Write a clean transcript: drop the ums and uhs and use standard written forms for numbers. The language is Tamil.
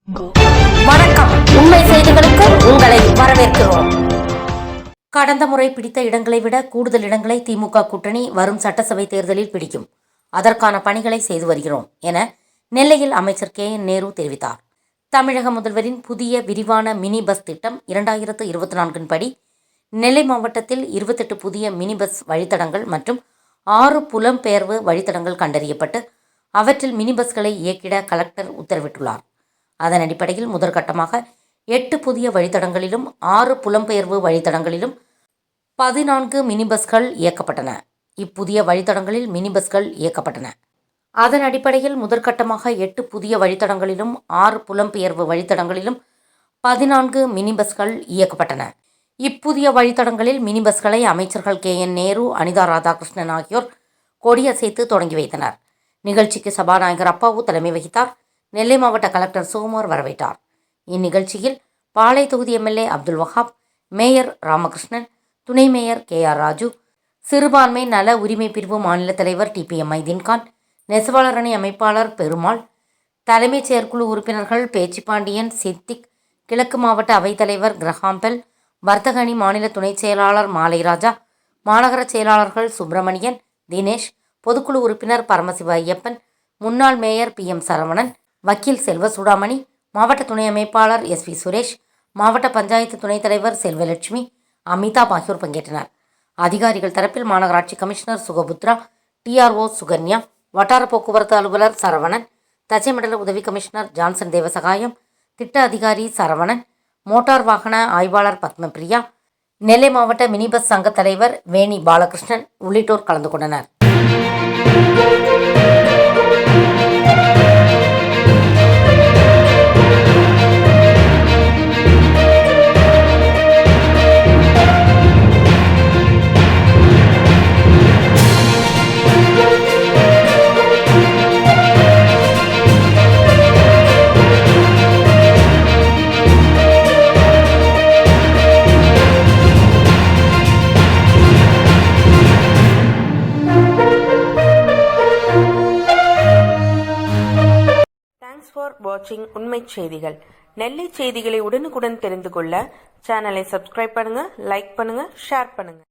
வணக்கம். உண்மை செய்திகளுக்கு உங்களை வரவேற்கிறோம். கடந்த முறை பிடித்த இடங்களை விட கூடுதல் இடங்களை திமுக கூட்டணி வரும் சட்டசபை தேர்தலில் பிடிக்கும். அதற்கான பணிகளை செய்து வருகிறோம் என நெல்லையில் அமைச்சர் KN நேரு தெரிவித்தார். தமிழக முதல்வரின் புதிய விரிவான மினி பஸ் திட்டம் 2024 படி நெல்லை மாவட்டத்தில் 28 புதிய மினி பஸ் வழித்தடங்கள் மற்றும் 6 புலம்பெயர்வு வழித்தடங்கள் கண்டறியப்பட்டு அவற்றில் மினி பஸ்களை இயக்கிட கலெக்டர் உத்தரவிட்டுள்ளார். அதன் அடிப்படையில் முதற்கட்டமாக 8 புதிய வழித்தடங்களிலும் 6 புலம்பெயர்வு வழித்தடங்களிலும் 14 மினி பஸ்கள் இயக்கப்பட்டன. இப்புதிய வழித்தடங்களில் மினி பஸ்கள் இயக்கப்பட்டன. அதன் அடிப்படையில் முதற்கட்டமாக 8 புதிய வழித்தடங்களிலும் 6 புலம்பெயர்வு வழித்தடங்களிலும் 14 மினி பஸ்கள் இயக்கப்பட்டன. இப்புதிய வழித்தடங்களில் மினி பஸ்களை அமைச்சர்கள் KN நேரு, அனிதா ராதாகிருஷ்ணன் ஆகியோர் கொடியசைத்து தொடங்கி வைத்தனர். நிகழ்ச்சிக்கு சபாநாயகர் அப்பாவு தலைமை வகித்தார். நெல்லை மாவட்ட கலெக்டர் சுகுமார் வரவேற்றார். இந்நிகழ்ச்சியில் பாளை தொகுதி MLA அப்துல் வஹாப், மேயர் ராமகிருஷ்ணன், துணை மேயர் KR ராஜு, சிறுபான்மை நல உரிமை பிரிவு மாநில தலைவர் TPM மைதீன்கான், நெசவாளர் அணி அமைப்பாளர் பெருமாள், தலைமைச் செயற்குழு உறுப்பினர்கள் பேச்சிப்பாண்டியன், சித்திக், கிழக்கு மாவட்ட அவைத்தலைவர் கிரஹாம்பெல், வர்த்தக அணி மாநில துணைச் செயலாளர் மாலைராஜா, மாநகர செயலாளர்கள் சுப்பிரமணியன், தினேஷ், பொதுக்குழு உறுப்பினர் பரமசிவ ஐயப்பன், முன்னாள் மேயர் PM சரவணன், வக்கீல் செல்வ சூடாமணி, மாவட்ட துணை அமைப்பாளர் SV சுரேஷ், மாவட்ட பஞ்சாயத்து துணைத் தலைவர் செல்வலட்சுமி, அமிதாப் ஆகியோர் பங்கேற்றனர். அதிகாரிகள் தரப்பில் மாநகராட்சி கமிஷனர் சுகபுத்ரா, TRO சுகன்யா, வட்டார போக்குவரத்து அலுவலர் சரவணன், தச்சைமண்டல உதவி கமிஷனர் ஜான்சன் தேவசகாயம், திட்ட அதிகாரி சரவணன், மோட்டார் வாகன ஆய்வாளர் பத்மபிரியா, நெல்லை மாவட்ட மினி பஸ் சங்க தலைவர் வேணி பாலகிருஷ்ணன் உள்ளிட்டோர் கலந்து கொண்டனர். ஃபார் வாட்சிங் உண்மை செய்திகள். நெல்லை செய்திகளை உடனுக்குடன் தெரிந்து கொள்ள சேனலை சப்ஸ்கிரைப் பண்ணுங்க, லைக் பண்ணுங்க, ஷேர் பண்ணுங்க.